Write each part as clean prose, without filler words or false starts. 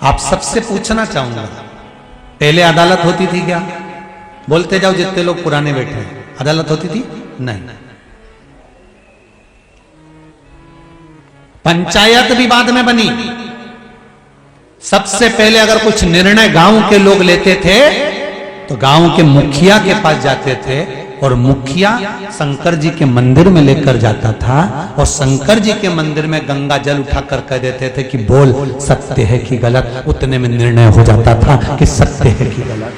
आप सबसे पूछना चाहूंगा, पहले अदालत होती थी क्या? बोलते जाओ जितने लोग पुराने बैठे हैं, अदालत होती थी? नहीं। पंचायत भी बाद में बनी। सबसे पहले अगर कुछ निर्णय गांव के लोग लेते थे तो गांव के मुखिया के पास जाते थे और मुखिया शंकर जी के मंदिर में लेकर जाता था और शंकर जी के मंदिर में गंगा जल उठाकर कह देते थे कि बोल सत्य है कि गलत। उतने में निर्णय हो जाता था कि सत्य है कि गलत।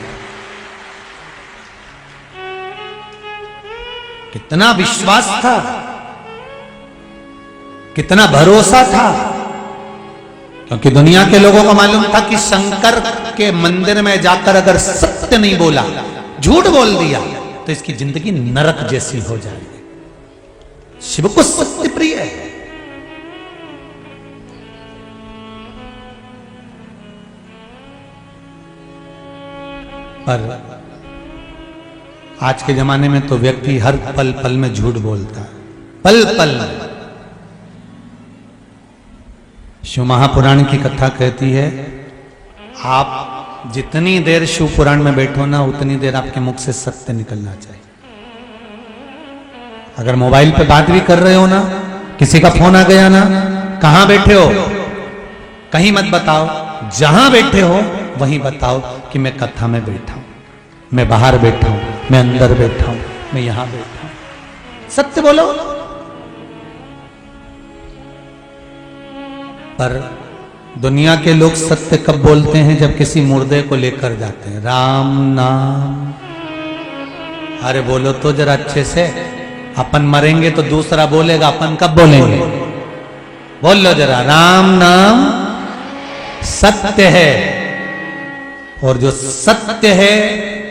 कितना विश्वास था, कितना भरोसा था, क्योंकि दुनिया के लोगों को मालूम था कि शंकर के मंदिर में जाकर अगर सत्य नहीं बोला, झूठ बोल दिया तो इसकी जिंदगी नरक जैसी हो जाएगी। शिव को सत्य प्रिय है। पर आज के जमाने में तो व्यक्ति हर पल पल में झूठ बोलता है, पल पल में। शिव महापुराण की कथा कहती है, आप जितनी देर शिव पुराण में बैठो ना, उतनी देर आपके मुख से सत्य निकलना चाहिए। अगर मोबाइल पे बात भी कर रहे हो ना, किसी का फोन आ गया ना, कहां बैठे हो कहीं मत बताओ, जहां बैठे हो वहीं बताओ कि मैं कथा में बैठा हूं, मैं बाहर बैठा हूं, मैं अंदर बैठा हूं, मैं यहां बैठा हूं। सत्य बोलो। पर दुनिया के लोग सत्य कब बोलते हैं? जब किसी मुर्दे को लेकर जाते हैं। राम नाम, अरे बोलो तो जरा अच्छे से। अपन मरेंगे तो दूसरा बोलेगा, अपन कब बोलेंगे? बोल लो जरा, राम नाम सत्य है, और जो सत्य है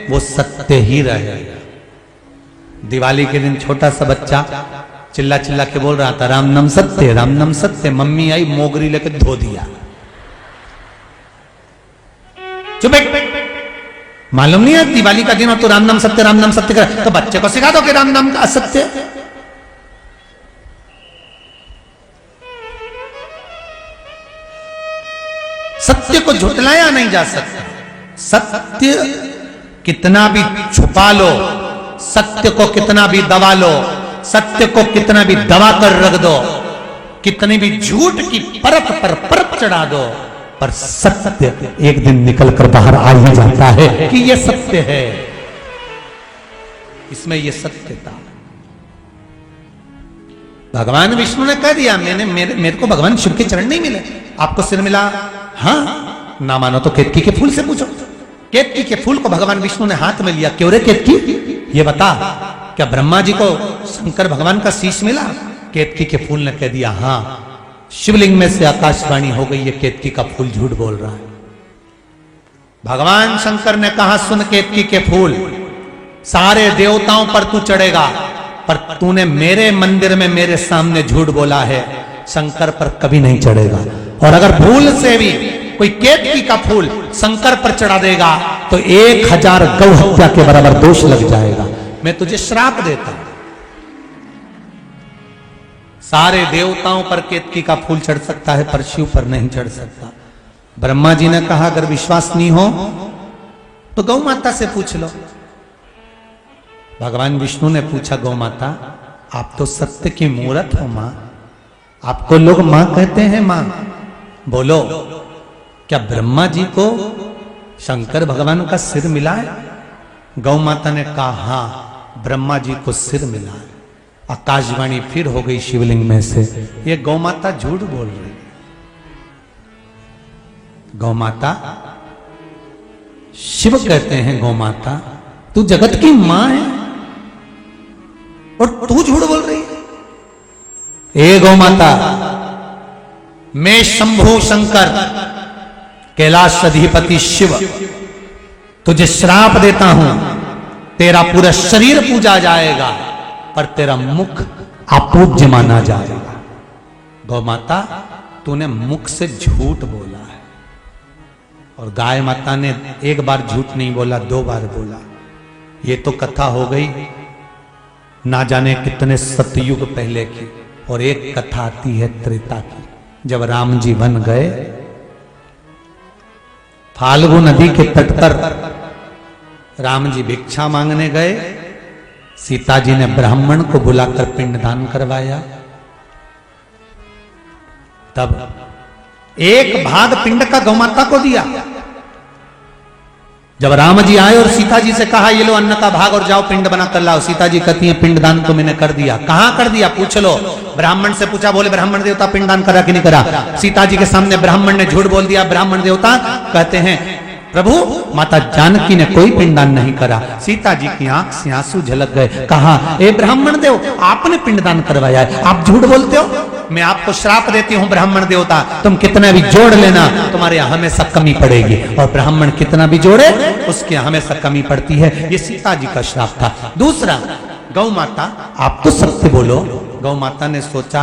वो सत्य ही रहेगा। दिवाली के दिन छोटा सा बच्चा चिल्ला चिल्ला के बोल रहा था, राम नाम सत्य, राम नाम सत्य। मम्मी आई, मोगरी लेके धो दिया। चुप बैठ, मालूम नहीं है दिवाली का दिन और तो राम नाम सत्य कर, तो बच्चे को सिखा दो कि राम नाम का असत्य। सत्य को झुटलाया नहीं जा सकता। सत्य कितना भी छुपा लो, सत्य को कितना भी दबा लो, सत्य को कितना भी दबा कर रख दो, कितनी भी झूठ की परत पर परत चढ़ा दो, पर सत्य एक दिन निकल कर बाहर आ ही जाता है कि यह सत्य है। इसमें यह सत्यता। भगवान विष्णु ने कह दिया, मेरे को भगवान शिव के चरण नहीं मिले। आपको सिर मिला? हाँ, ना मानो तो केतकी के फूल से पूछो। केतकी के फूल को भगवान विष्णु ने हाथ में लिया। क्यों रे केतकी, ये बता, क्या ब्रह्मा जी को शंकर भगवान का शीश मिला? केतकी के फूल ने कह दिया, हाँ। शिवलिंग में से आकाशवाणी हो गई, ये केतकी का फूल झूठ बोल रहा है। भगवान शंकर ने कहा, सुन केतकी के फूल, सारे देवताओं पर तू चढ़ेगा, पर तूने मेरे मंदिर में मेरे सामने झूठ बोला है, शंकर पर कभी नहीं चढ़ेगा। और अगर भूल से भी कोई केतकी का फूल शंकर पर चढ़ा देगा तो 1000 गौ हत्या के बराबर दोष लग जाएगा। मैं तुझे श्राप देता हूं। सारे देवताओं पर केतकी का फूल चढ़ सकता है, पर शिव पर नहीं चढ़ सकता। ब्रह्मा जी ने कहा, अगर विश्वास नहीं हो तो गौ माता से पूछ लो। भगवान विष्णु ने पूछा, गौ माता, आप तो सत्य की मूरत हो मां, आपको लोग मां कहते हैं मां, बोलो क्या ब्रह्मा जी को शंकर भगवान का सिर मिला है? गौ माता ने कहा, हां, ब्रह्मा जी को सिर मिला है। आकाशवाणी फिर हो गई शिवलिंग में से, ये गौ माता झूठ बोल रही है। गौ माता, शिव कहते हैं गौ माता, तू जगत की मां है और तू झूठ बोल रही है। ए गौ माता, मैं शंभु शंकर कैलाश अधिपति शिव तुझे श्राप देता हूं, तेरा पूरा शरीर पूजा जाएगा पर तेरा मुख अपूज्य माना जाएगा। गौ माता, तूने मुख से झूठ बोला है। और गाय माता ने एक बार झूठ नहीं बोला, 2 बार बोला। ये तो कथा हो गई ना जाने कितने सतयुग पहले की। और एक कथा आती है त्रेता की, जब राम जी वन गए फाल्गु नदी के तट पर राम जी भिक्षा मांगने गए। सीता जी ने ब्राह्मण को बुलाकर पिंडदान करवाया। तब एक भाग पिंड का गौमाता को दिया। जब राम जी आए और सीता जी से कहा ये लो अन्न का भाग और जाओ पिंड बना कर लाओ, सीता जी कहती है पिंडदान तो मैंने कर दिया। कहां कर दिया पूछ लो। ब्राह्मण से पूछा, बोले ब्राह्मण देवता पिंडदान करा कि नहीं करा। सीता जी के सामने ब्राह्मण ने झूठ बोल दिया। ब्राह्मण देवता कहते हैं प्रभु माता जानकी ने कोई पिंडदान नहीं करा। सीता जी की आंख से आंसू झलक गए। कहा ए ब्राह्मण देव आपने पिंडदान करवाया है, आप झूठ बोलते हो। मैं आपको श्राप देती हूं ब्राह्मण देवता, तुम कितना भी जोड़ लेना तुम्हारे यहाँ हमेशा कमी पड़ेगी। और ब्राह्मण कितना भी जोड़े उसके यहाँ हमेशा कमी पड़ती है। ये सीता जी का श्राप था। दूसरा, गौ माता आप तो सत्य बोलो। गौ माता ने सोचा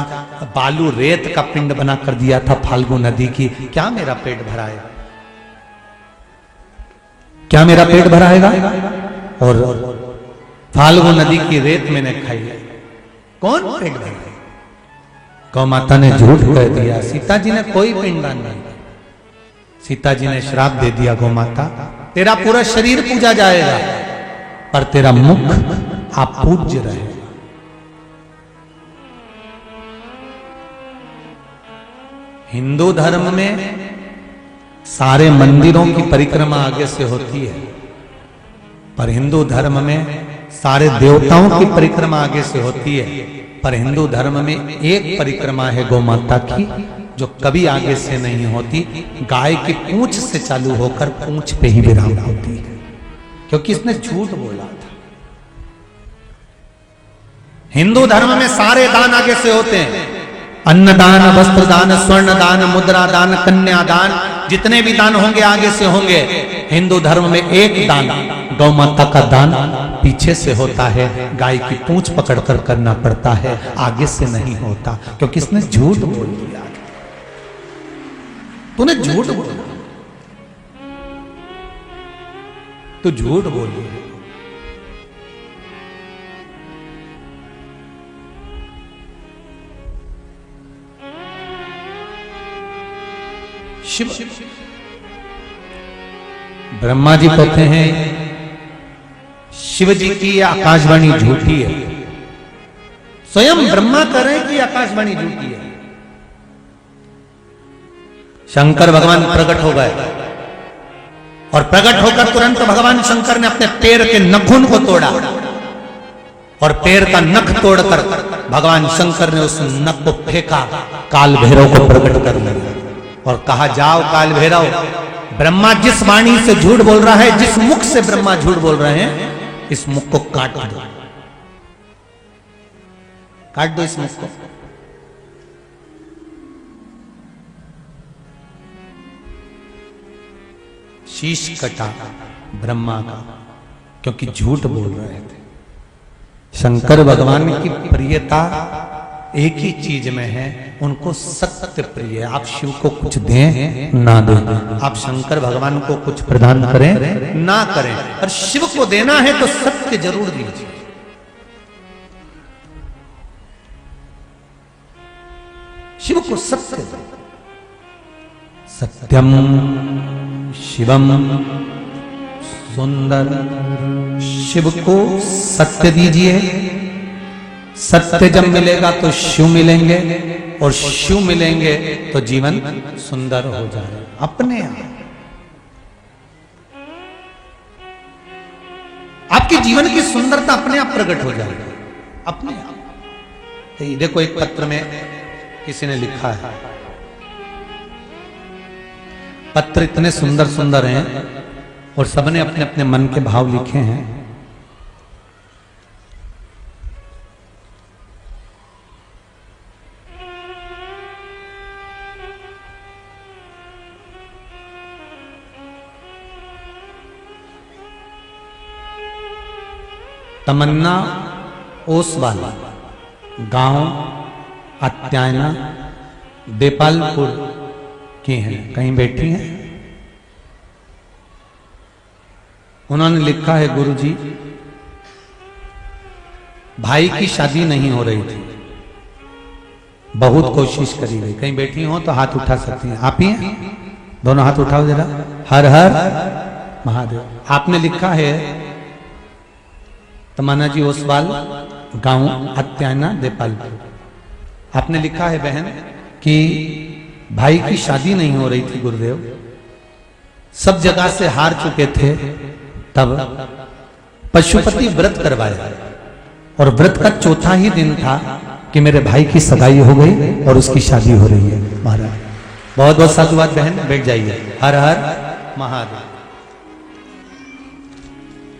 बालू रेत का पिंड बना कर दिया था फाल्गु नदी की, क्या मेरा पेट भराए, क्या मेरा पेट भराएगा। और फाल्गु नदी की रेत मैंने खाई है, कौन पेट भराएगा। गौ माता ने झूठ कह दिया। सीता जी ने कोई पिंडदान नहीं। सीता जी ने श्राप दे दिया, गौ माता तेरा पूरा शरीर पूजा जाएगा पर तेरा मुख आप पूज्य रहेगा। हिंदू धर्म में सारे मंदिरों की परिक्रमा आगे से होती है, पर हिंदू धर्म में सारे देवताओं की परिक्रमा आगे से होती है। पर हिंदू धर्म में एक परिक्रमा है गौ माता की जो कभी आगे से नहीं होती, गाय की पूंछ से चालू होकर पूंछ पे ही विराम होती है, क्योंकि इसने झूठ बोला था। हिंदू धर्म में सारे दान आगे से होते हैं, अन्नदान, वस्त्र दान, स्वर्ण दान, मुद्रा दान, कन्या दान, जितने भी दान होंगे आगे से होंगे। हिंदू धर्म में एक दान गौ माता का दान पीछे से होता है, गाय की पूंछ पकड़कर करना पड़ता है, आगे से नहीं होता, क्योंकि इसने झूठ बोल दिया। तूने झूठ बोला, तू झूठ बोली। शिव ब्रह्मा जी कहते हैं शिव जी की आकाशवाणी झूठी है। स्वयं ब्रह्मा कह रहे हैं कि आकाशवाणी झूठी है। शंकर भगवान प्रकट हो गए और प्रकट होकर तुरंत भगवान शंकर ने अपने पैर के नखून को तोड़ा और पैर का नख तोड़कर भगवान शंकर ने उस नख को फेंका, काल भैरव को प्रकट कर दिया और कहा जाओ काल भैरव, ब्रह्मा जिस वाणी से झूठ बोल रहा है, जिस मुख से ब्रह्मा झूठ बोल रहे हैं, इस मुख को काट दो, काट दो इस मुख को। शीश कटा ब्रह्मा का, क्योंकि झूठ बोल रहे थे। शंकर भगवान की प्रियता एक ही चीज में है, उनको सत्य प्रिय है। आप शिव को कुछ दें ना दें, आप शंकर भगवान को कुछ प्रदान करें ना करें, पर शिव को देना है तो सत्य जरूर दीजिए। शिव को सत्य दो। सत्यम शिवम सुंदर, शिव को सत्य दीजिए। सत्य जब मिलेगा तो शिव मिलेंगे और शिव मिलेंगे तो जीवन सुंदर हो जाए अपने आप। आपके जीवन की सुंदरता अपने आप प्रकट हो जाएगी अपने आप। तो देखो एक पत्र में किसी ने लिखा है, पत्र इतने सुंदर सुंदर हैं और सबने अपने अपने मन के भाव लिखे हैं। तमन्ना ओसवाल, गांव अत्यायना, देपालपुर की हैं, कहीं बैठी हैं। उन्होंने लिखा है, गुरुजी भाई की शादी नहीं हो रही थी, बहुत कोशिश करी गई। कहीं बैठी हो तो हाथ उठा सकती हैं। आप ही हैं? दोनों हाथ उठाओ जरा। हर हर महादेव। आपने लिखा है तमन्ना जी ओसवाल, गांव अत्याना देपालपुर, आपने लिखा है बहन कि भाई की शादी नहीं हो रही थी गुरुदेव, सब जगह से हार चुके थे, तब पशुपति व्रत करवाया और व्रत का चौथा ही दिन था कि मेरे भाई की सगाई हो गई और उसकी शादी हो रही है। महाराज बहुत बहुत साधुवाद बहन, बैठ जाइए। हर हर महादेव।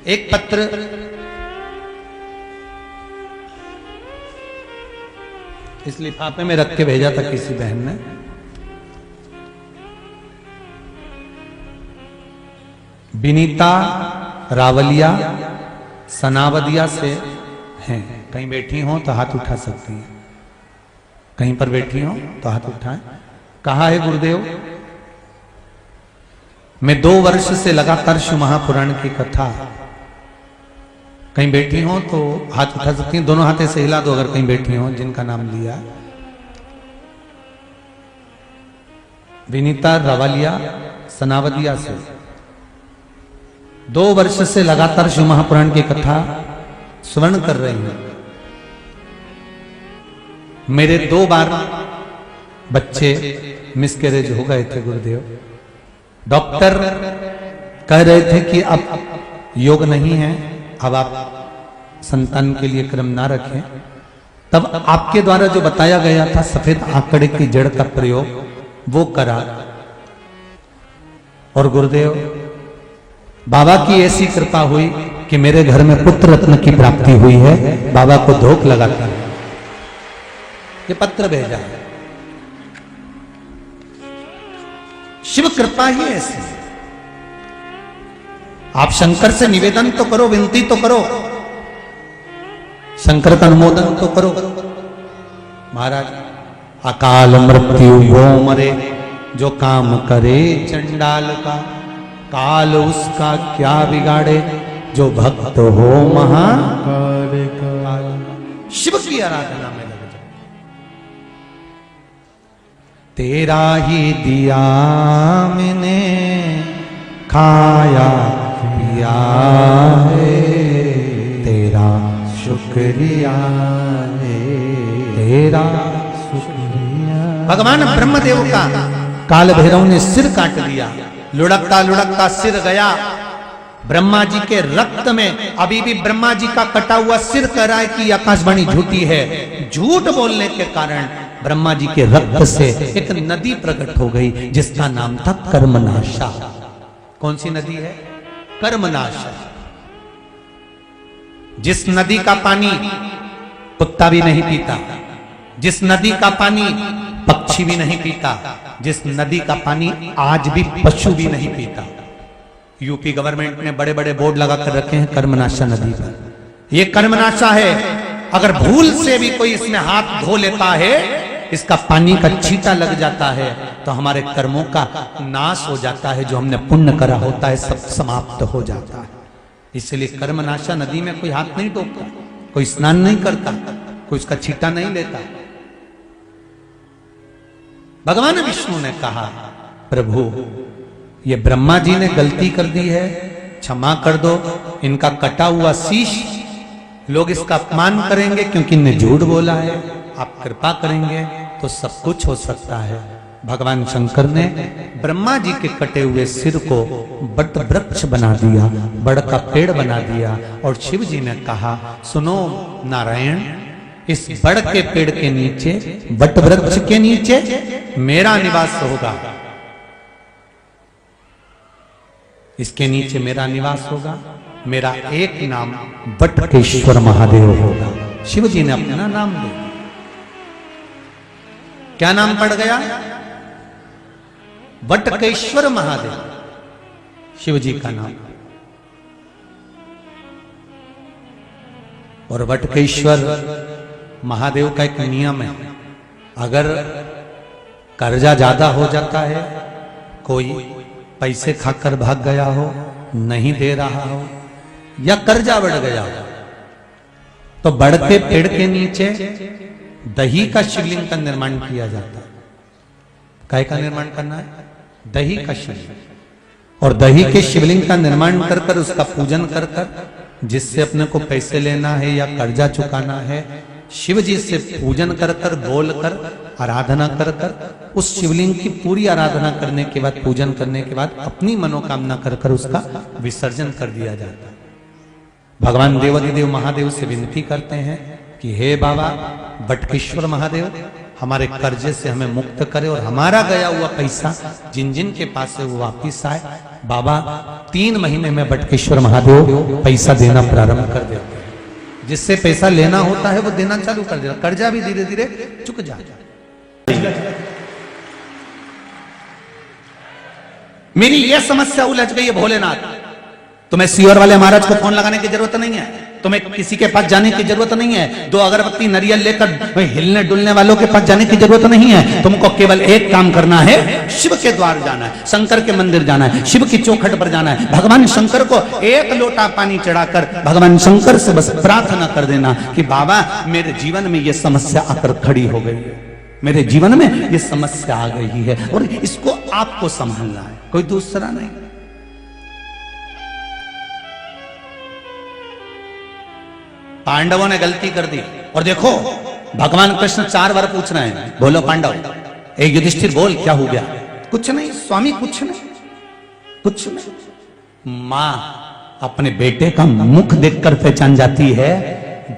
एक पत्र इस लिफाफे में रख के भेजा था किसी बहन ने। विनीता रावलिया सनावदिया से हैं। कहीं बैठी हो तो हाथ उठा सकती हैं, कहीं पर बैठी हो तो हाथ उठाएं। कहा है गुरुदेव, मैं 2 वर्ष से लगातार शिव महापुराण की कथा, कहीं बैठी हो तो हाथ उठा सकती हैं, दोनों हाथ से हिला दो अगर कहीं बैठी हो जिनका नाम लिया। विनीता रावलिया सनावदिया से 2 वर्ष से लगातार शिव महापुराण की कथा श्रवण कर रही हूं। मेरे 2 बार बच्चे मिसकैरेज हो गए थे गुरुदेव। डॉक्टर कह रहे थे कि अब योग नहीं है, अब आप संतान के लिए क्रम ना रखें। तब आपके द्वारा जो बताया गया था सफेद आंकड़े की जड़ का प्रयोग वो करा, और गुरुदेव बाबा की ऐसी कृपा हुई कि मेरे घर में पुत्र रत्न की प्राप्ति हुई है। बाबा को धोख लगाता है। ये पत्र भेजा है, शिव कृपा ही ऐसी। आप शंकर से निवेदन तो करो, विनती तो करो, शंकर का अनुमोदन तो करो। महाराज अकाल मृत्यु वो मरे जो काम करे चंडाल का, काल उसका क्या बिगाड़े जो भक्त हो महाकाल का। शिव की आराधना में लग जाओ। तेरा ही दिया मैंने खाया पिया है, तेरा शुक्रिया है, तेरा शुक्रिया। भगवान ब्रह्मदेव का काल भैरव ने सिर काट दिया, लुढ़कता लुढ़कता सिर गया ब्रह्मा जी के रक्त में। अभी भी ब्रह्मा जी का कटा हुआ सिर कह रहा है कि आकाशवाणी झूठी है। झूठ बोलने के कारण ब्रह्मा जी के रक्त से एक नदी प्रकट हो गई जिसका नाम था कर्मनाशा। कौन सी नदी है? कर्मनाशा। जिस नदी का पानी कुत्ता भी नहीं पीता, जिस नदी का पानी पक्षी भी नहीं पीता, जिस नदी का पानी आज भी पशु भी नहीं पीता। यूपी गवर्नमेंट ने बड़े बड़े बोर्ड लगा कर रखे हैं कर्मनाशा नदी पर। यह कर्मनाशा है, अगर भूल से भी कोई इसमें हाथ धो लेता है, इसका पानी का छींटा लग जाता है तो हमारे कर्मों का नाश हो जाता है, जो हमने पुण्य करा होता है सब समाप्त हो जाता है। इसलिए कर्मनाशा नदी में कोई हाथ नहीं डोबता, कोई स्नान नहीं करता, कोई उसका छींटा नहीं लेता। भगवान विष्णु ने कहा, प्रभु ये ब्रह्मा जी ने गलती कर दी है, क्षमा कर दो। इनका कटा हुआ शीश, लोग इसका अपमान करेंगे क्योंकि इनने झूठ बोला है, आप कृपा करेंगे तो सब कुछ हो सकता है। भगवान शंकर ने ब्रह्मा जी के कटे हुए सिर को बट वृक्ष बना दिया, बड़ का पेड़ बना दिया, और शिव जी ने कहा, सुनो नारायण, इस बड़ के पेड़ के नीचे, बट वृक्ष के नीचे मेरा निवास होगा, इसके नीचे मेरा निवास होगा, मेरा एक नाम बटकेश्वर महादेव होगा। शिव जी ने अपना नाम दिया। क्या नाम पड़ गया? बटकेश्वर महादेव, शिव जी का नाम। और बटकेश्वर महादेव का एक नियम है, अगर कर्जा ज्यादा हो जाता है, कोई पैसे खाकर भाग गया हो, नहीं दे रहा हो, या कर्जा बढ़ गया हो, तो बढ़ते पेड़ के नीचे दही का शिवलिंग का निर्माण किया जाता है। काय का निर्माण करना है? दही का शिवलिंग। और दही के शिवलिंग का निर्माण कर कर उसका पूजन कर कर जिससे अपने को पैसे लेना है या कर्जा चुकाना है, शिव जी से पूजन कर कर बोल कर आराधना कर कर उस शिवलिंग की पूरी आराधना करने के बाद, पूजन करने के बाद अपनी मनोकामना कर कर उसका विसर्जन कर दिया जाता है। भगवान देवाधिदेव महादेव से विनती करते हैं कि हे बाबा बटकेश्वर महादेव, हमारे कर्जे से हमें मुक्त करे और हमारा गया हुआ पैसा जिन जिन के पास है वो वापिस आए। बाबा 3 महीने में बटकेश्वर महादेव पैसा देना प्रारंभ कर देते हैं। जिससे पैसा लेना होता है वो देना चालू कर देता, कर्जा भी धीरे धीरे चुक जाता। मेरी यह समस्या उलझ गई है भोलेनाथ, तुम्हें सीवर वाले महाराज को फोन लगाने की जरूरत नहीं है, तुम्हें किसी के पास जाने की जरूरत नहीं है, 2 अगरबत्ती नरियल लेकर हिलने डुलने वालों के पास जाने की जरूरत नहीं है। तुमको केवल एक काम करना है, शिव के द्वार जाना है, शंकर के मंदिर जाना है, शिव की चौखट पर जाना है, भगवान शंकर को 1 लोटा पानी चढ़ाकर भगवान शंकर से बस प्रार्थना कर देना कि बाबा मेरे जीवन में ये समस्या आकर खड़ी हो गई है, मेरे जीवन में ये समस्या आ गई है और इसको आपको संभालना है, कोई दूसरा नहीं। पांडवों ने गलती कर दी और देखो भगवान कृष्ण 4 बार पूछ रहे हैं, बोलो पांडव, एक युधिष्ठिर बोल क्या हो गया? कुछ नहीं स्वामी, कुछ नहीं, कुछ नहीं। मां अपने बेटे का मुख देखकर पहचान जाती है,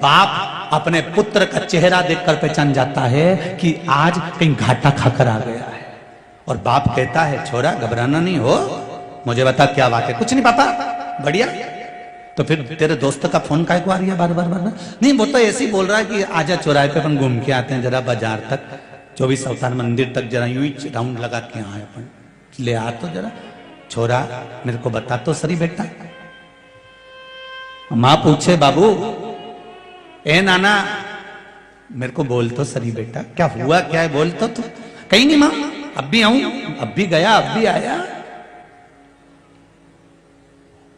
बाप अपने पुत्र का चेहरा देखकर पहचान जाता है कि आज कहीं घाटा खाकर आ गया है। और बाप कहता है छोरा घबराना नहीं हो, मुझे बता क्या बात है? कुछ नहीं पापा, बढ़िया। तो फिर तेरे दोस्त का फोन काय को आ रही है बार बार बार बार? नहीं वो तो ऐसे ही बोल रहा है कि आजा चौराहे पे अपन घूम के आते हैं जरा बाजार तक, 24 अवतार मंदिर तक जरा यूं ही राउंड लगा के आए अपन, ले आ तो जरा छोरा, मेरे को बता तो सही बेटा। माँ पूछे बाबू ए नाना मेरे को बोल तो सही बेटा, क्या हुआ क्या है बोल तो तू? कहीं नहीं माँ, अब भी आऊं, अब भी गया, अब भी आया।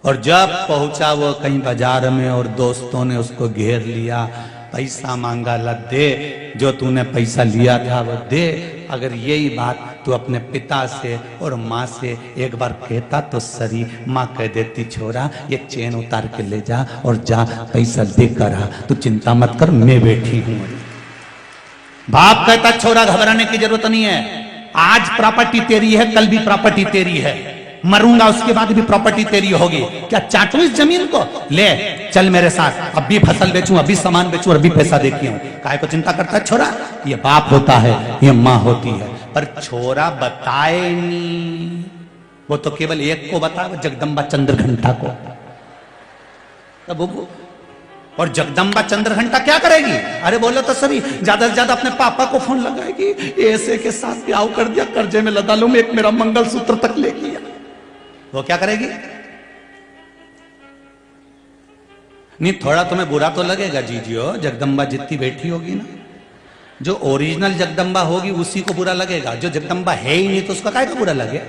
और जब पहुंचा वो कहीं बाजार में और दोस्तों ने उसको घेर लिया, पैसा मांगा, ला दे जो तूने पैसा लिया था वो दे। अगर यही बात तू अपने पिता से और माँ से एक बार कहता तो सही, माँ कह देती छोरा ये चेन उतार के ले जा और जा पैसा देकर आ, तू चिंता मत कर मैं बैठी हूं। बाप कहता छोरा घबराने की जरूरत नहीं है, आज प्रॉपर्टी तेरी है, कल भी प्रॉपर्टी तेरी है, मरूंगा उसके बाद भी प्रॉपर्टी तेरी होगी, क्या चाटू इस जमीन को? ले चल मेरे साथ, अब भी फसल बेचूं, अभी सामान बेचूं और अभी पैसा देती हूं। काहे को चिंता करता है छोरा? ये बाप होता है, ये माँ होती है। पर छोरा बताए नहीं, वो तो केवल एक को बता, जगदम्बा चंद्रघंटा को। तब और जगदम्बा चंद्रघंटा क्या करेगी? अरे बोलो तो सभी, ज्यादा से ज्यादा अपने पापा को फोन लगाएगी, ऐसे के साथ ब्याह कर दिया, कर्जे में लगा लूं, एक मेरा मंगलसूत्र तक ले लिया। वो क्या करेगी? नहीं थोड़ा तुम्हें बुरा तो लगेगा जीजियो, जगदम्बा जितनी बैठी होगी ना, जो ओरिजिनल जगदम्बा होगी उसी को बुरा लगेगा, जो जगदम्बा है ही नहीं तो उसका काय को बुरा लगे?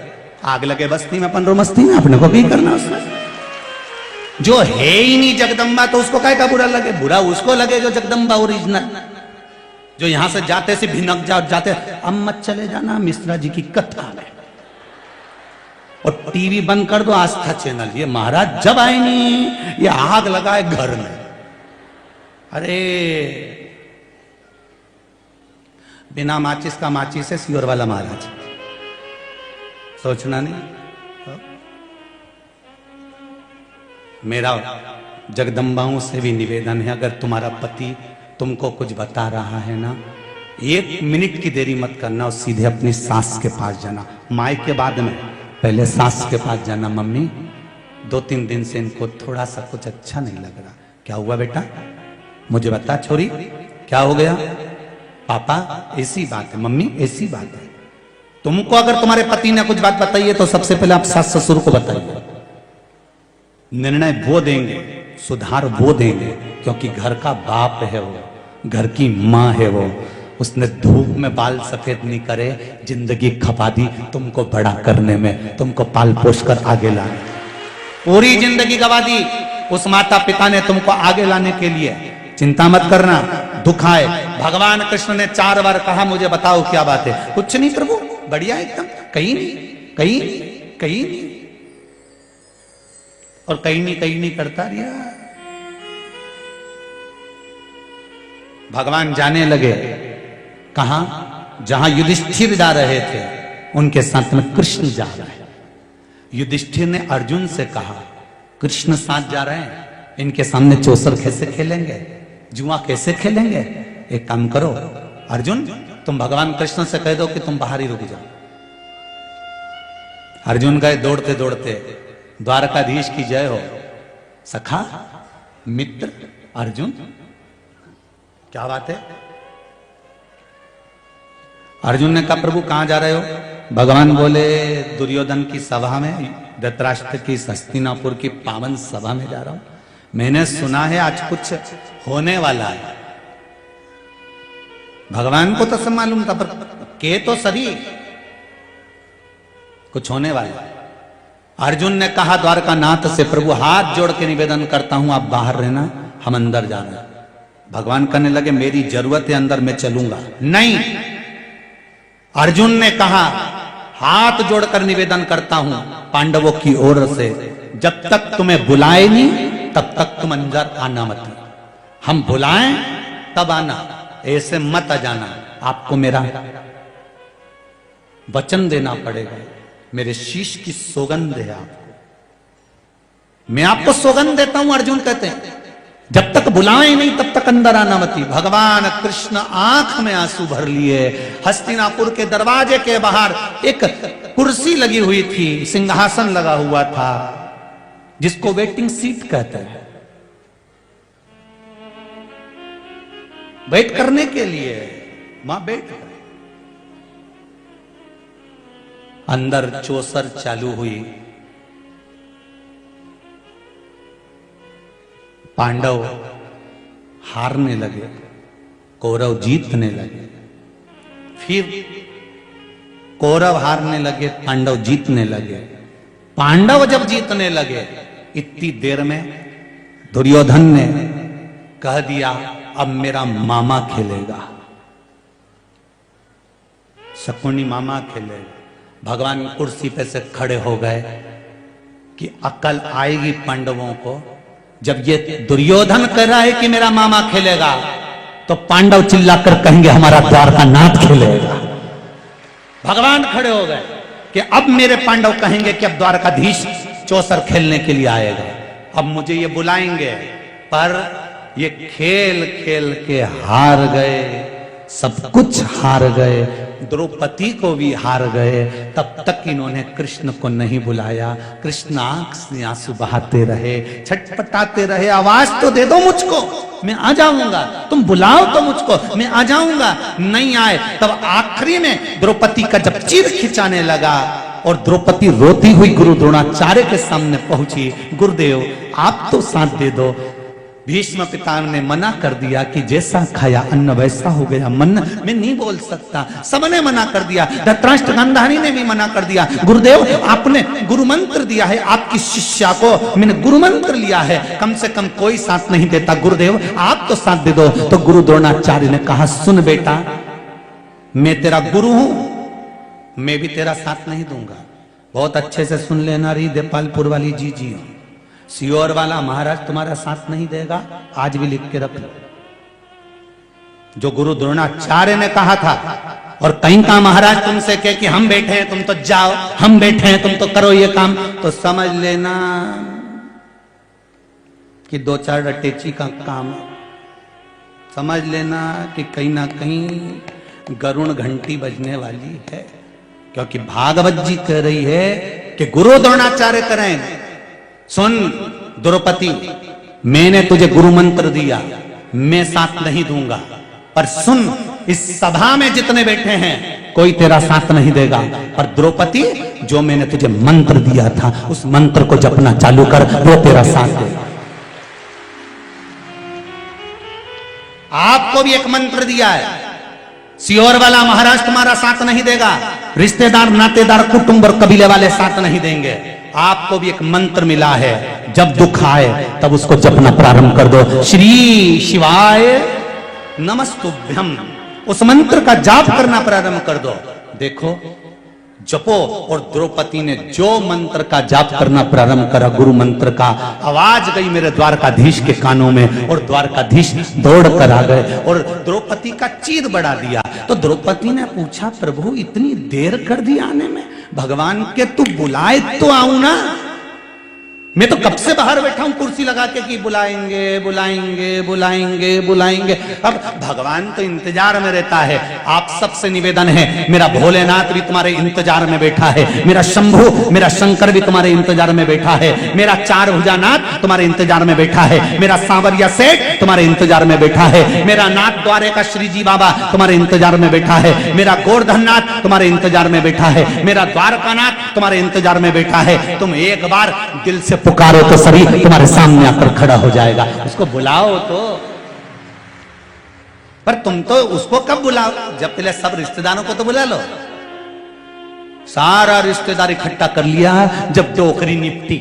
आग लगे बस्ती में अपन रो मस्ती में, अपने को भी करना उसमें। जो है ही नहीं जगदम्बा तो उसको काय का बुरा लगे? बुरा उसको लगे जो जगदम्बा ओरिजिनल, जो यहां से जाते से भिनक जाते, अब मत चले जाना मिश्रा जी की कथा में, और टीवी बंद कर दो आस्था चैनल, ये महाराज जब आए नहीं ये आग लगाए घर में। अरे बिना माचिस का माचिस है सीवर वाला महाराज, सोचना नहीं। मेरा जगदम्बाओं से भी निवेदन है, अगर तुम्हारा पति तुमको कुछ बता रहा है ना, 1 मिनट की देरी मत करना और सीधे अपनी सास के पास जाना, माई के बाद में पहले सास के पास जाना। मम्मी 2-3 दिन से इनको थोड़ा सा कुछ अच्छा नहीं लग रहा, क्या हुआ बेटा? मुझे बता छोरी क्या हो गया? पापा ऐसी बात है, मम्मी ऐसी बात है। तुमको अगर तुम्हारे पति ने कुछ बात बताई है तो सबसे पहले आप सास ससुर को बताइए, निर्णय वो देंगे, सुधार वो देंगे, क्योंकि घर का बाप है वो, घर की माँ है वो। उसने धूप में बाल सफेद नहीं करे, जिंदगी खपा दी तुमको बड़ा करने में, तुमको पाल पोष कर आगे लाने, पूरी जिंदगी गवा दी उस माता पिता ने तुमको आगे लाने के लिए। चिंता मत करना, दुख आए, भगवान कृष्ण ने 4 बार कहा मुझे बताओ क्या बात है? कुछ नहीं प्रभु, बढ़िया एकदम, कहीं नहीं, कहीं नहीं, कहीं नहीं। और कहीं नहीं करता रिया। भगवान जाने लगे कहां? जहां युधिष्ठिर जा रहे थे उनके साथ में कृष्ण जा रहे हैं। युधिष्ठिर ने अर्जुन से कहा, कृष्ण साथ जा रहे हैं, इनके सामने चौसर कैसे खेलेंगे, जुआ कैसे खेलेंगे? एक काम करो अर्जुन, तुम भगवान कृष्ण से कह दो कि तुम बाहर ही रुक जाओ। अर्जुन गए दौड़ते दौड़ते, द्वारकाधीश की जय हो। सखा मित्र अर्जुन, क्या बात है? अर्जुन ने कहा, प्रभु कहां जा रहे हो? भगवान बोले, दुर्योधन की सभा में, धृतराष्ट्र की हस्तिनापुर की पावन सभा में जा रहा हूं। मैंने सुना है आज कुछ होने वाला है। भगवान को तो सब मालूम था, पर के तो सभी कुछ होने वाला है। अर्जुन ने कहा द्वारकानाथ से, प्रभु हाथ जोड़ के निवेदन करता हूं, आप बाहर रहना, हम अंदर जा रहे हैं। भगवान कहने लगे, मेरी जरूरत है अंदर, मैं चलूंगा नहीं। अर्जुन ने कहा, हाथ जोड़कर निवेदन करता हूं पांडवों की ओर से, जब तक तुम्हें बुलाए नहीं तब तक तुम अंदर आना मत। हम बुलाएं तब आना, ऐसे मत आ जाना। आपको मेरा वचन देना पड़ेगा, मेरे शीश की सौगंध है आपको, मैं आपको सौगंध देता हूं। अर्जुन कहते हैं, जब तक बुलाए नहीं तब तक अंदर आना मती। भगवान कृष्ण आंख में आंसू भर लिए। हस्तिनापुर के दरवाजे के बाहर एक कुर्सी लगी हुई थी, सिंहासन लगा हुआ था, जिसको वेटिंग सीट कहते हैं, वेट करने के लिए वहां बैठ गए। अंदर चौसर चालू हुई। पांडव हारने लगे, कौरव जीतने लगे। फिर कौरव हारने लगे, पांडव जीतने लगे। पांडव जब जीतने लगे, इतनी देर में दुर्योधन ने कह दिया, अब मेरा मामा खेलेगा, शकुनी मामा खेलेगा। भगवान कुर्सी पे से खड़े हो गए कि अकल आएगी पांडवों को। जब ये दुर्योधन कह रहा है कि मेरा मामा खेलेगा, तो पांडव चिल्लाकर कहेंगे हमारा द्वारकानाथ खेलेगा। भगवान खड़े हो गए कि अब मेरे पांडव कहेंगे कि अब द्वारकाधीश चौसर खेलने के लिए आएगा, अब मुझे ये बुलाएंगे। पर ये खेल खेल के हार गए, सब कुछ हार गए, द्रौपदी को भी हार गए। तब तक इन्होंने कृष्ण को नहीं बुलाया। कृष्ण आंख से आंसू बहाते रहे, छटपटाते रहे, आवाज तो दे दो मुझको, मैं आ जाऊंगा, तुम बुलाओ तो मुझको, मैं आ जाऊंगा। नहीं आए। तब आखिरी में द्रौपदी का जब चीर खिंचाने लगा और द्रौपदी रोती हुई गुरु द्रोणाचार्य के सामने पहुंची, गुरुदेव आप तो साथ दे दो। भीष्म पिता ने मना कर दिया कि जैसा खाया अन्न वैसा हो गया मन, मैं नहीं बोल सकता। सबने मना कर दिया, धृतराष्ट्र गांधारी ने भी मना कर दिया। गुरुदेव आपने गुरु मंत्र दिया है, आपकी शिष्या को मैंने गुरु मंत्र लिया है, कम से कम कोई साथ नहीं देता, गुरुदेव आप तो साथ दे दो। तो गुरु द्रोणाचार्य ने कहा, सुन बेटा, मैं तेरा गुरु हूं, मैं भी तेरा साथ नहीं दूंगा। बहुत अच्छे से सुन लेना रही देपालपुर वाली जी, सियोर वाला महाराज तुम्हारा साथ नहीं देगा, आज भी लिख के रख लो। जो गुरु द्रोणाचार्य ने कहा था, और कहीं का महाराज तुमसे कहे कि हम बैठे हैं तुम तो जाओ, हम बैठे हैं तुम तो करो ये काम, तो समझ लेना कि दो चार रटेची का काम, समझ लेना कि कहीं ना कहीं गरुण घंटी बजने वाली है। क्योंकि भागवत जी कह रही है कि गुरु द्रोणाचार्य करें, सुन द्रौपदी, मैंने तुझे गुरु मंत्र दिया, मैं साथ नहीं दूंगा, पर सुन इस सभा में जितने बैठे हैं कोई तेरा साथ नहीं देगा, पर द्रौपदी जो मैंने तुझे मंत्र दिया था उस मंत्र को जपना चालू कर, वो तेरा साथ देगा। आपको भी एक मंत्र दिया है, सियोर वाला महाराज तुम्हारा साथ नहीं देगा, रिश्तेदार नातेदार कुटुंब और कबीले वाले साथ नहीं देंगे। आपको भी एक मंत्र मिला है, जब दुख आए तब उसको जपना प्रारंभ कर दो। श्री शिवाय नमस्तुभ्यम, उस मंत्र का जाप करना प्रारंभ कर दो। देखो जपो। और द्रौपदी ने जो मंत्र का जाप करना प्रारंभ करा, गुरु मंत्र का, आवाज गई मेरे द्वारकाधीश के कानों में और द्वारकाधीश दौड़ कर आ गए और द्रौपदी का चीर बढ़ा दिया। तो द्रौपदी ने पूछा, प्रभु इतनी देर कर दी आने में, भगवान के तू बुलाए तो आऊं ना, मैं तो कब से बाहर बैठा हूं कुर्सी लगा के कि बुलाएंगे बुलाएंगे बुलाएंगे बुलाएंगे। अब भगवान तो इंतजार में रहता है। आप सबसे निवेदन है, मेरा भोलेनाथ भी तुम्हारे इंतजार में बैठा है, मेरा शंभु मेरा शंकर भी तुम्हारे इंतजार में बैठा है, मेरा चार भुजानाथ तुम्हारे इंतजार में बैठा है, मेरा सांवरिया सेठ तुम्हारे इंतजार में बैठा है, मेरा नाथ द्वारे का श्री जी बाबा तुम्हारे इंतजार में बैठा है, मेरा गोवर्धननाथ तुम्हारे इंतजार में बैठा है, मेरा द्वारकानाथ तुम्हारे इंतजार में बैठा है। तुम एक बार दिल से पुकारो तो सभी तुम्हारे सामने आकर खड़ा हो जाएगा। उसको बुलाओ तो, पर तुम तो उसको कब बुलाओ, जब पहले सब रिश्तेदारों को तो बुला लो। सारा रिश्तेदार इकट्ठा कर लिया जब डोकरी निपटी,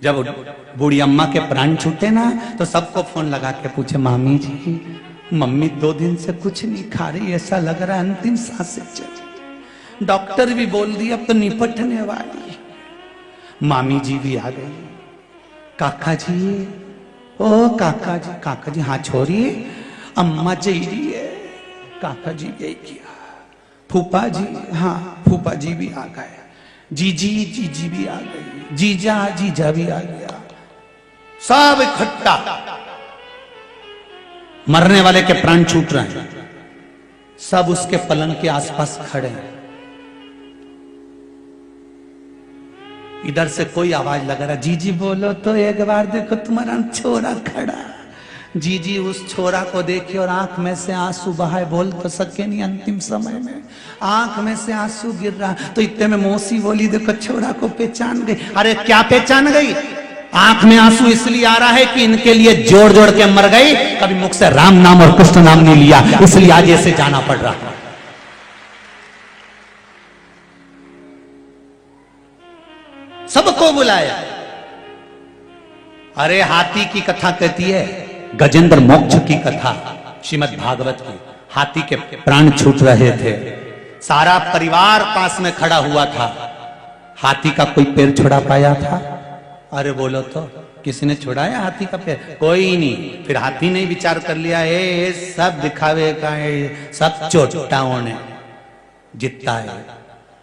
जब बूढ़ी अम्मा के प्राण छूटे ना, तो सबको फोन लगा के पूछे, मामी जी मम्मी 2 दिन से कुछ नहीं खा रही, ऐसा लग रहा है अंतिम सांसें चली, डॉक्टर भी बोल दिया अब तो निपटने वाली। मामी जी भी आ गई, काका जी, ओ काका जी हाँ छोड़िए, अम्मा जी रही है, काका जी यही किया, फूफा जी हाँ फूफा जी भी आ गए, जीजी भी आ गई, जीजा भी आ गया, सब इकट्ठा। मरने वाले के प्राण छूट रहे हैं, सब उसके पलंग के आसपास खड़े हैं। इधर से कोई आवाज लगा रहा, जीजी बोलो तो एक बार देखो तुम्हारा छोरा खड़ा। जीजी उस छोरा को देखी और आंख में से आंसू बहाए, बोल तो सके नहीं, अंतिम समय में आंख में से आंसू गिर रहा। तो इतने में मौसी बोली, देखो छोरा को पहचान गई। अरे क्या पहचान गई? आंख में आंसू इसलिए आ रहा है कि इनके लिए जोड़ जोड़ के मर गई, कभी मुख से राम नाम और कृष्ण नाम नहीं लिया, इसलिए आज ऐसे जाना पड़ रहा। सबको बुलाया। अरे हाथी की कथा कहती है, गजेंद्र मोक्ष की कथा श्रीमद् भागवत की। हाथी के प्राण छूट रहे थे, सारा परिवार पास में खड़ा हुआ था। हाथी का कोई पैर छुड़ा पाया था? अरे बोलो तो, किसी ने छुड़ाया हाथी का पैर? कोई नहीं। फिर हाथी ने विचार कर लिया, ए सब दिखावे का है, सब चोटाओं ने जीतता है,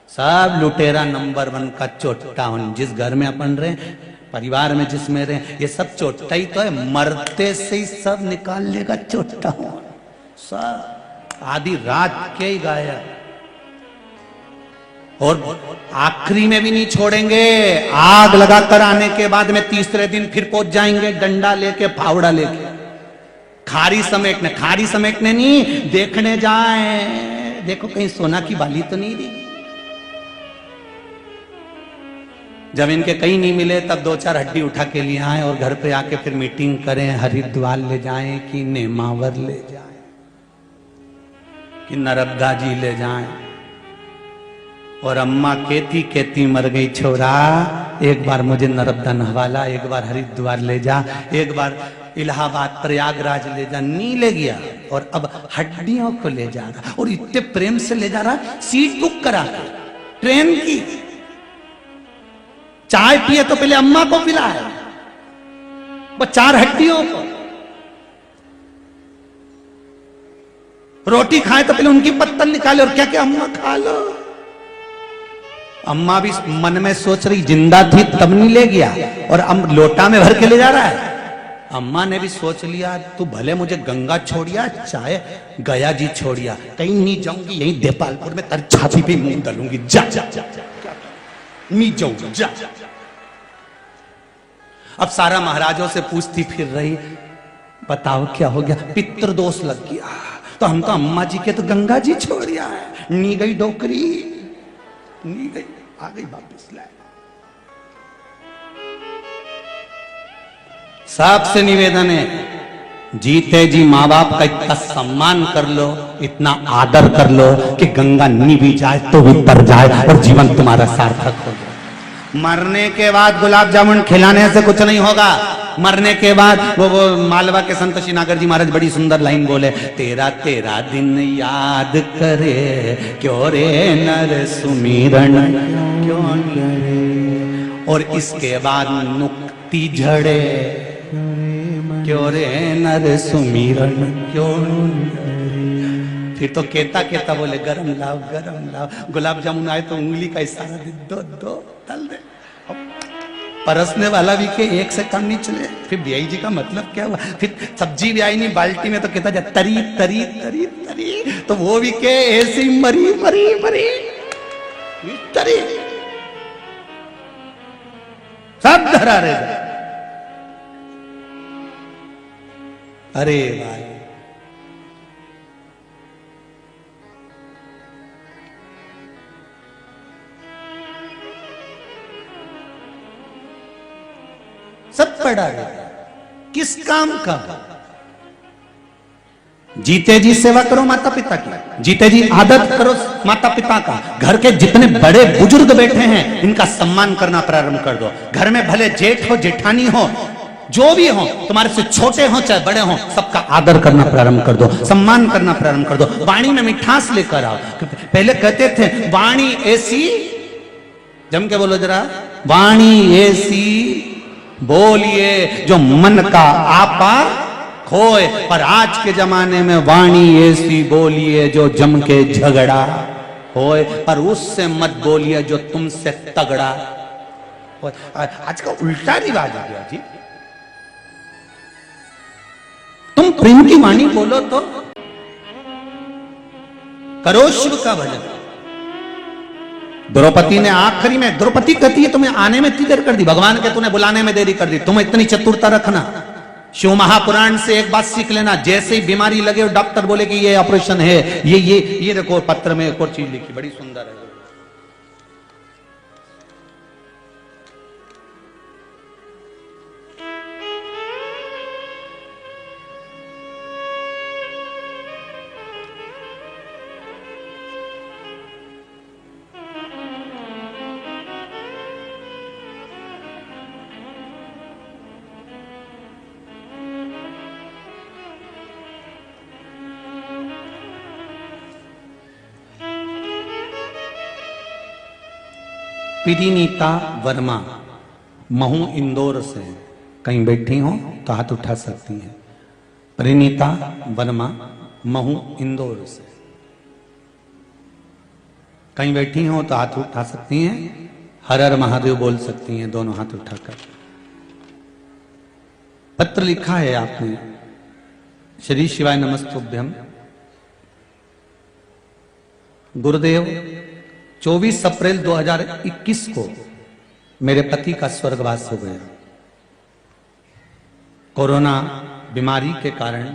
सब लुटेरा नंबर 1 का चोटा। जिस घर में अपन रहे, परिवार में जिसमें रहे, ये सब चोटा ही तो है, मरते से ही सब निकाल लेगा चोटा। सब आधी रात के ही गाया, और आखिरी में भी नहीं छोड़ेंगे। आग लगाकर आने के बाद में तीसरे दिन फिर पहुंच जाएंगे, डंडा लेके फावड़ा लेके। खारी समेटने नहीं, देखने जाए, देखो कहीं सोना की बाली तो नहीं रही। जब इनके कहीं नहीं मिले तब 2-4 हड्डी उठा के लिए आए और घर पे आके फिर मीटिंग करें, हरिद्वार ले जाएं कि नेमावर ले जाएं कि नर्मदा जी ले जाएं। और अम्मा कहती मर गई, छोरा एक बार मुझे नर्मदा नहवाला, एक बार हरिद्वार ले जा, एक बार इलाहाबाद प्रयागराज ले जा। नहीं ले गया, और अब हड्डियों को ले जा रहा, और इतने प्रेम से ले जा रहा, सीट बुक करा ट्रेन की। चाय पिए तो पहले अम्मा को पिलाए, वो 4 हड्डियों को। रोटी खाए तो पहले उनकी पत्तल निकाले, और क्या क्या अम्मा खा लो। अम्मा भी मन में सोच रही, जिंदा थी तब नहीं ले गया, और अब लोटा में भर के ले जा रहा है। अम्मा ने भी सोच लिया, तू भले मुझे गंगा छोड़िया चाहे गया जी छोड़िया, कहीं नहीं जाऊंगी, यहीं देपालपुर में तेरी छाती पे मुंह डालूंगी, जा जा जा नहीं जाऊंगी, जा। अब सारा महाराजों से पूछती फिर रही, बताओ क्या हो गया? पितृदोष लग गया। तो हम तो अम्मा जी के तो गंगा जी छोड़िया है, नी गई डोकरी, नी गई, आ गई वापिस लाए। सबसे निवेदन है, जीते जी माँ बाप का इतना सम्मान कर लो, इतना आदर कर लो कि गंगा नी भी जाए तो भी तर जाए और जीवन तुम्हारा सार्थक हो जाए। मरने के बाद गुलाब जामुन खिलाने से कुछ नहीं होगा। मरने के बाद वो मालवा के संत श्री नागर जी महाराज बड़ी सुंदर लाइन बोले, तेरा तेरा दिन याद करे क्यों रे नर सुमिरन क्यों करे, और इसके बाद नुक्ति झड़े क्यों रे नर सुमिरन क्यों करे। फिर तो कहता कहता बोले गरम लाओ गुलाब जामुन आए तो उंगली का इशारा दे, दो दो तल दे। परसने वाला भी के एक से कम नहीं चले। फिर ब्याई जी का मतलब क्या हुआ, फिर सब्जी भी आई नहीं बाल्टी में तो कहता जा तरी तरी तरी तरी, तो वो भी के ऐसी मरी मरी मरी तरी, सब धरा रहे। अरे भाई सब पड़ा गया, किस काम का। जीते जी सेवा करो माता पिता की, जीते जी आदत करो माता पिता का। घर के जितने बड़े बुजुर्ग बैठे हैं इनका सम्मान करना प्रारंभ कर दो। घर में भले जेठ हो जेठानी हो जो भी हो, तुम्हारे से छोटे हो चाहे बड़े हो, सबका आदर करना प्रारंभ कर दो, सम्मान करना प्रारंभ कर दो। वाणी में मिठास लेकर आओ। पहले कहते थे वाणी ऐसी, जम के बोलो जरा, वाणी ऐसी बोलिए जो मन का आपा खोए। पर आज के जमाने में वाणी ऐसी बोलिए जो जम के झगड़ा होए, पर उससे मत बोलिए जो तुमसे तगड़ा होए। आज का उल्टा रिवाज हो गया जी। तुम प्रेम की वाणी बोलो तो करो शिव का भजन। द्रौपदी ने आखिरी में, द्रौपदी कहती है तुम्हें आने में इतनी देर कर दी, भगवान के तुम्हें बुलाने में देरी कर दी, तुम इतनी चतुरता रखना। शिव महापुराण से एक बात सीख लेना, जैसे ही बीमारी लगे और डॉक्टर बोले कि ये ऑपरेशन है, ये देखो पत्र में एक और चीज लिखी बड़ी सुंदर है। परिनीता वर्मा, महू इंदौर से, कहीं बैठी हो तो हाथ उठा सकती हैं। परिनीता वर्मा, महू इंदौर से, कहीं बैठी हो तो हाथ उठा सकती हैं। हर हर महादेव बोल सकती हैं दोनों हाथ उठाकर। पत्र लिखा है आपने, श्री शिवाय नमस्तुभ्यम। गुरुदेव, 24 अप्रैल 2021 को मेरे पति का स्वर्गवास हो गया। कोरोना बीमारी के कारण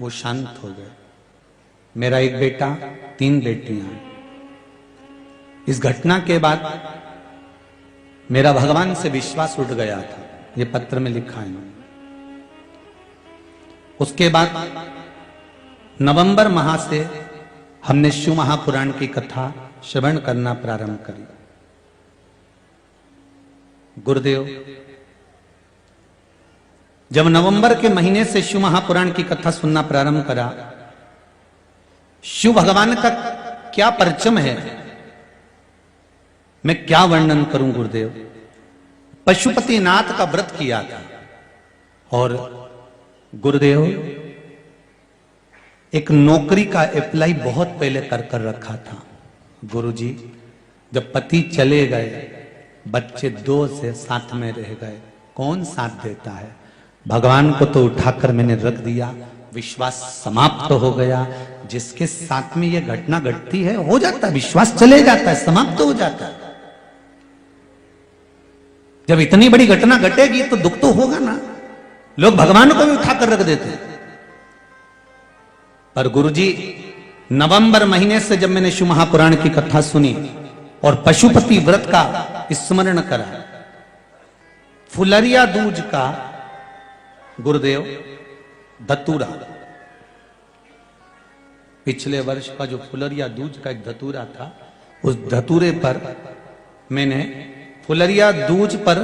वो शांत हो गए। मेरा एक बेटा, 3 बेटियां। इस घटना के बाद मेरा भगवान से विश्वास उठ गया था, ये पत्र में लिखा है। उसके बाद नवंबर माह से हमने शिव महापुराण की कथा श्रवण करना प्रारंभ करी। गुरुदेव, जब नवंबर के महीने से शिव महापुराण की कथा सुनना प्रारंभ करा, शिव भगवान का क्या परचम है, मैं क्या वर्णन करूं गुरुदेव। पशुपतिनाथ का व्रत किया था और गुरुदेव एक नौकरी का अप्लाई बहुत पहले कर रखा था। गुरुजी, जब पति चले गए, बच्चे 2 से साथ में रह गए, कौन साथ देता है। भगवान को तो उठाकर मैंने रख दिया, विश्वास समाप्त हो गया। जिसके साथ में यह घटना घटती है, हो जाता है, विश्वास चले जाता है, समाप्त हो जाता है। जब इतनी बड़ी घटना घटेगी तो दुख तो होगा ना। लोग भगवान को भी उठाकर रख देते हैं। पर गुरुजी, नवंबर महीने से जब मैंने शिव महापुराण की कथा सुनी और पशुपति व्रत का स्मरण करा, फुलरिया दूज का गुरुदेव धतूरा, पिछले वर्ष का जो फुलरिया दूज का एक धतूरा था, उस धतूरे पर मैंने फुलरिया दूज पर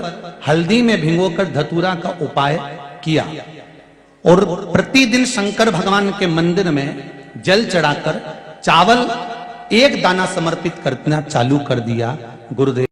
हल्दी में भिगोकर धतूरा का उपाय किया और प्रतिदिन शंकर भगवान के मंदिर में जल चढ़ाकर चावल एक दाना समर्पित करना चालू कर दिया। गुरुदेव